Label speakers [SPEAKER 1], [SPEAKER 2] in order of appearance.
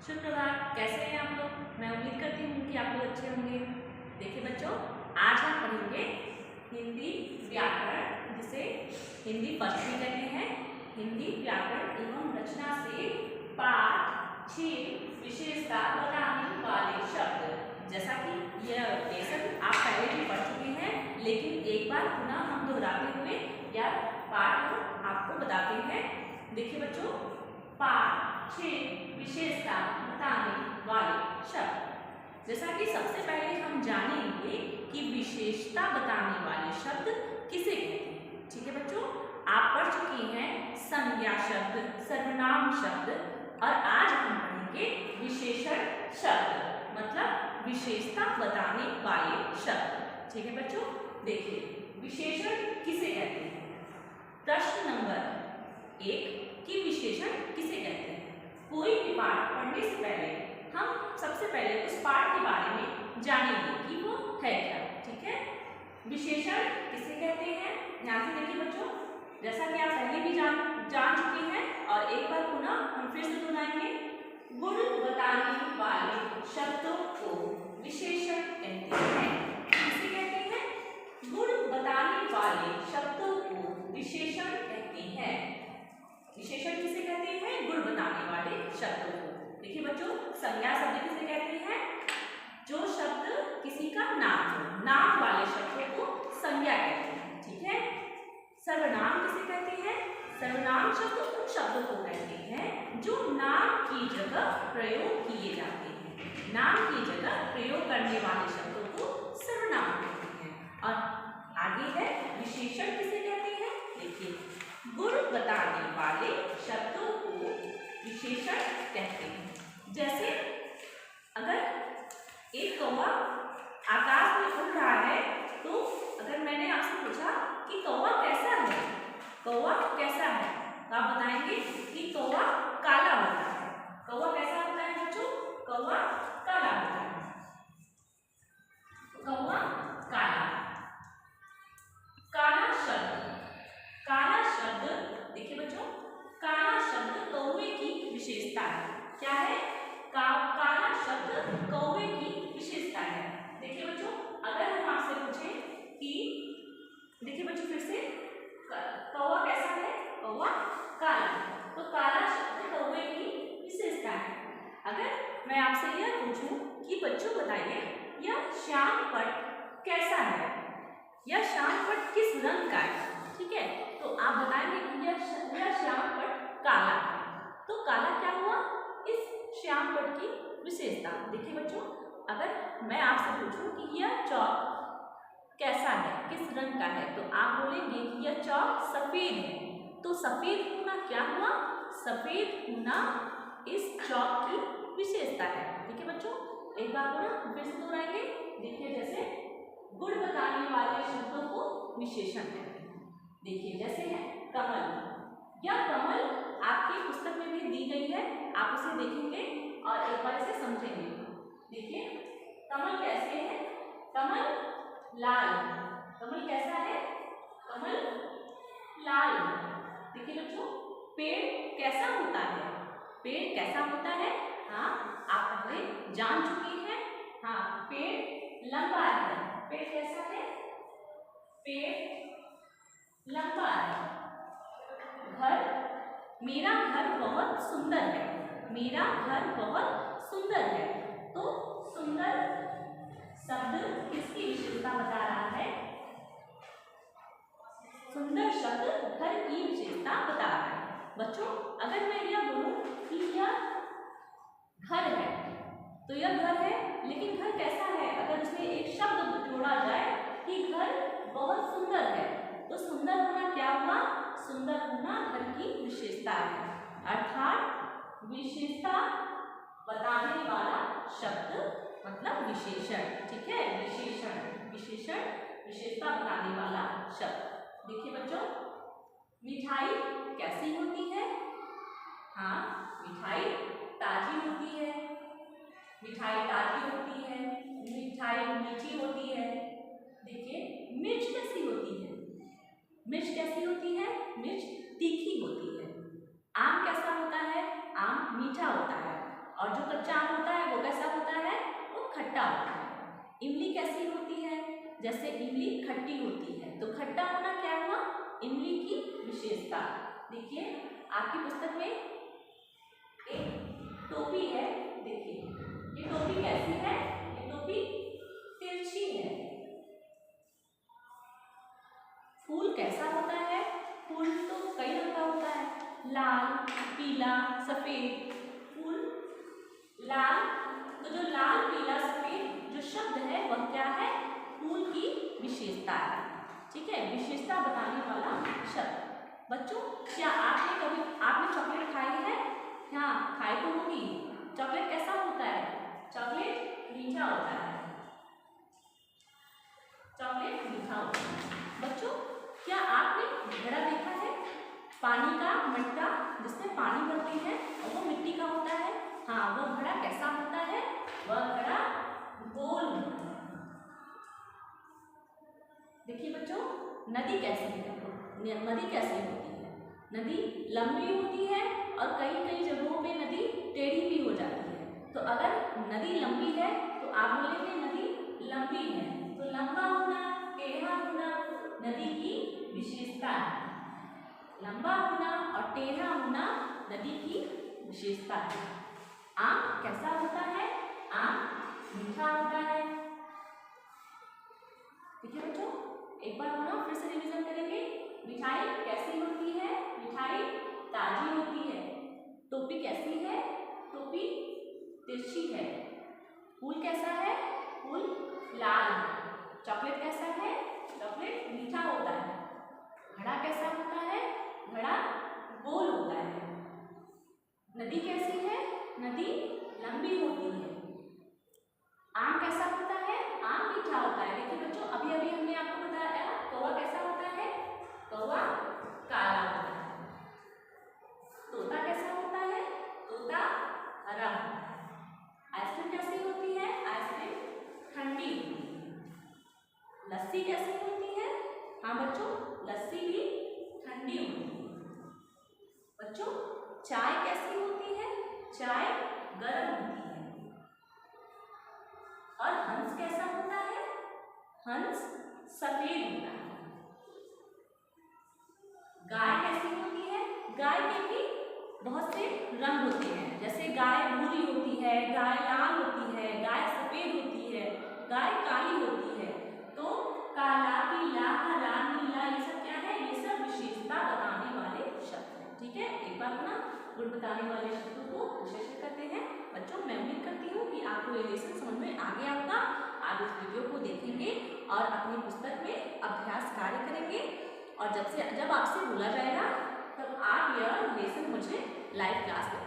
[SPEAKER 1] सुप्रभात, कैसे हैं आप लोग। मैं उम्मीद करती हूँ कि आप लोग अच्छे होंगे। देखिए बच्चों, आज हम पढ़ेंगे हिंदी व्याकरण, जिसे हिंदी फर्स्ट भी कहते हैं। हिंदी व्याकरण एवं रचना से पाठ 6 विशेषता बताने वाले शब्द। जैसा कि यह लेसन आप पहले भी पढ़ चुके हैं, लेकिन एक बार पुनः हम दोहराते हुए यह पाठ आपको बताते हैं। देखिए बच्चों, पाठ 6 विशेषता बताने वाले शब्द। जैसा कि सबसे पहले हम जानेंगे कि विशेषता बताने वाले शब्द किसे कहते हैं। ठीक है बच्चों, आप पढ़ चुके हैं संज्ञा शब्द, सर्वनाम शब्द, और आज हम पढ़ेंगे विशेषण शब्द, मतलब विशेषता बताने वाले शब्द। ठीक है बच्चों, देखिए विशेषण किसे कहते हैं। प्रश्न नंबर 1 कि विशेषण किसे कहते हैं। कोई भी पाठ पढ़ने से पहले हम सबसे पहले उस पाठ के बारे में जानेंगे कि वो है क्या। ठीक है, विशेषण किसे कहते हैं, ध्यान से देखिए बच्चों। जैसा कि आप पहले भी जान चुके हैं और एक बार पुनः हम फिर से दोहराएंगे। गुण बताने वाले शब्दों को विशेषण कहते हैं। किसे कहते हैं? गुण बताने वाले शब्दों को विशेषण कहते हैं। विशेषण किसे कहते हैं? गुण बताने वाले शब्दों को। देखिए बच्चों, संज्ञा शब्द किसे कहते हैं? जो शब्द किसी का नाम हो, नाम वाले शब्दों को संज्ञा कहते हैं। ठीक है। सर्वनाम किसे कहते हैं? सर्वनाम शब्द उन शब्दों को कहते हैं जो नाम की जगह प्रयोग किए जाते हैं। नाम की जगह प्रयोग करने वाले शब्दों को सर्वनाम कहते हैं। और आगे है विशेषण किसे कहते हैं। देखिए, गुण बताने वाले शब्दों को विशेषण कहते हैं। जैसे अगर एक कौवा आकाश में उड़ रहा है, तो अगर मैंने आपसे पूछा कि कौवा कैसा है, कौवा कैसा है, तो आप बताएंगे कि कौवा काला होता है। कौवा कैसा होता है बच्चों? कौवा काला होता है। कौवा काला। काला शब्द, काला शब्द, देखिए बच्चों, काला शब्द कौवे की विशेषता है। क्या है? काला शब्द कौवे की विशेषता है। देखिए बच्चों, अगर हम आपसे पूछें कि देखिए बच्चों फिर से, कौवा कैसा है? कौवा काला है। तो काला शब्द कौवे की विशेषता है। अगर मैं आपसे यह पूछूं कि बच्चों बताइए, यह श्याम पट कैसा है, यह श्याम पट किस रंग का है। ठीक है, तो आप बताएंगे कि यह श्याम पट काला है। तो काला क्या हुआ? इस श्याम पट की विशेषता। देखिए बच्चों, अगर मैं आपसे पूछूं कि यह चौक कैसा है, किस रंग का है, तो आप बोलेंगे कि यह चौक सफेद है। तो सफेद होना क्या हुआ? सफेद होना इस चौक की विशेषता है। ठीक है बच्चों, एक बार और फिर से दोहराएंगे। देखिए, जैसे गुण बताने वाले शब्दों को विशेषण कहते हैं। देखिए जैसे है कमल। यह कमल आपकी पुस्तक में भी दी गई है, आप उसे देखेंगे और एक बार इसे समझेंगे। देखिए कमल कैसे है? कमल लाल। कमल कैसा है? कमल लाल। देखिए बच्चों, पेड़ कैसा होता है? पेड़ कैसा होता है? हाँ, आप पहले जान चुके हैं। हाँ, पेड़ लंबा है। पेड़ कैसा है? पेड़ लंबा है। घर, मेरा घर बहुत सुंदर है। मेरा घर बहुत सुंदर है। तो सुंदर शब्द किसकी विशेषता बता रहा है? सुंदर शब्द घर की विशेषता बता रहा है। बच्चों, अगर मैं यह बोलूं कि यह घर है, तो यह घर है, लेकिन घर कैसा है? अगर उसमें एक शब्द जोड़ा जाए कि घर बहुत सुंदर है, तो सुंदर होना क्या हुआ? सुंदर होना घर की विशेषता है। अर्थात विशेषता बताने वाला शब्द मतलब विशेषण। ठीक है, विशेषण, विशेषण विशेषता बताने वाला शब्द। देखिए बच्चों, मिठाई कैसी होती है? हाँ, मिठाई ताजी होती है। मिठाई ताजी होती है। मिठाई मीठी होती है। देखिए मिर्च कैसी होती है? मिर्च कैसी होती है? मिर्च तीखी होती है। आम कैसा होता है? आम मीठा होता है। और जो खट्टा होता है। इमली कैसी होती है? जैसे इमली खट्टी होती है, तो खट्टा होना क्या हुआ? इमली की विशेषता। देखिए आपकी पुस्तक में एक टोपी है, देखिए ये टोपी कैसी है? ये टोपी तिरछी है। फूल कैसा होता है? फूल तो कई रंग का होता है, लाल, पीला, सफेद। फूल लाल, तो जो लाल, पीला, सफेद जो शब्द है वह क्या है? फूल की विशेषता है। ठीक है, विशेषता बताने वाला शब्द। बच्चों क्या आपने चॉकलेट खाई है? हाँ खाई तो होगी। चॉकलेट कैसा होता है? चॉकलेट मीठा होता है। चॉकलेट मीठा होता है। बच्चों क्या आपने घड़ा देखा है? पानी का मटका जिसमें पानी भरते हैं और वो मिट्टी का होता है। हाँ, वो घड़ा कैसा होता है? वह घड़ा गोल होता है। देखिए बच्चों नदी कैसी है? नदी कैसी होती है? नदी लंबी होती है और कई कई जगहों पे नदी टेढ़ी भी हो जाती है। तो अगर नदी लंबी है तो आप बोलेंगे नदी लंबी है। तो लंबा होना, टेढ़ा होना नदी की विशेषता है। लंबा होना और टेढ़ा होना नदी की विशेषता है। आम कैसा होता है? आम मीठा होता है। ठीक है बच्चों, एक बार हम ना फिर से रिवीजन करेंगे। मिठाई कैसी होती है? मिठाई ताजी होती है। टोपी कैसी है? टोपी तिरछी है। फूल कैसा है? फूल लाल है। चॉकलेट कैसा है? चॉकलेट मीठा होता है। घड़ा कैसा होता है? घड़ा गोल होता है। नदी कैसी है? नदी लंबी होती है। आम कैसा होता है? आम मीठा होता है। देखिए बच्चों अभी अभी हमने आपको बताया कौवा कैसा होता है? कौवा काला होता है। तोता कैसा होता है? तोता हरा होता है। आइसक्रीम कैसी होती है? आइसक्रीम ठंडी होती है। लस्सी कैसी होती है? हाँ बच्चों लस्सी भी ठंडी होती है। बच्चों चाय कैसी होती है? चाय गर्म होती है। और हंस कैसा होता है? हंस सफेद होता है। गाय कैसी होती है? गाय के भी बहुत से रंग होते हैं। जैसे गाय भूरी होती है, गाय लाल होती है, गाय सफेद होती है, गाय काली होती है। तो काला, पीला, हरा, नीला ये सब क्या है? ये सब विशेषता बताने वाले शब्द हैं। ठीक है, एक बार ना गुण बताने वाले शब्दों को विशेषण करते हैं। बच्चों मैं उम्मीद करती हूँ कि आपको ये लेसन समझ में आ गया होगा। आप इस वीडियो को देखेंगे और अपनी पुस्तक में अभ्यास कार्य करेंगे और जब आपसे बोला जाएगा तब आप यह लेसन मुझे लाइव क्लास में